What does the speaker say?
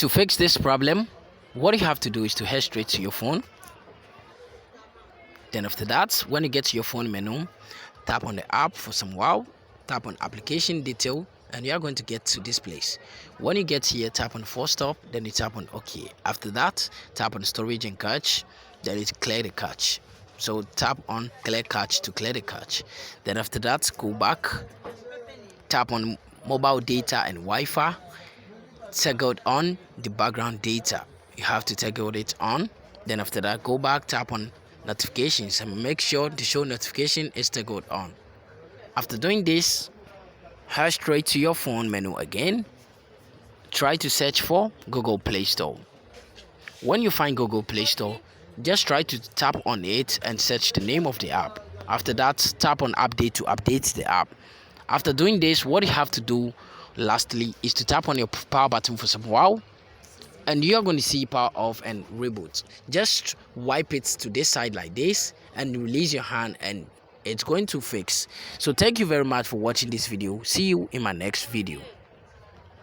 To fix this problem, what you have to do is to head straight to your phone. Then after that, when you get to your phone menu, tap on the app for some while, tap on application detail, and you are going to get to this place. When you get here, tap on force stop, then you tap on OK. After that, tap on storage and cache, then it clear the cache. So tap on clear cache to clear the cache. Then after that, go back, tap on mobile data and Wi-Fi, toggle on the background data. You have to toggle it on. Then after that, go back, tap on notifications and make sure the show notification is toggled on. After doing this, head straight to your phone menu again. Try to search for Google Play Store. When you find Google Play Store, just try to tap on it and search the name of the app. After that, tap on update to update the app. After doing this, what you have to do lastly is to tap on your power button for some while, and you are going to see power off and reboot. Just wipe it to this side like this and release your hand, and it's going to fix. So thank you very much for watching this video. See you in my next video.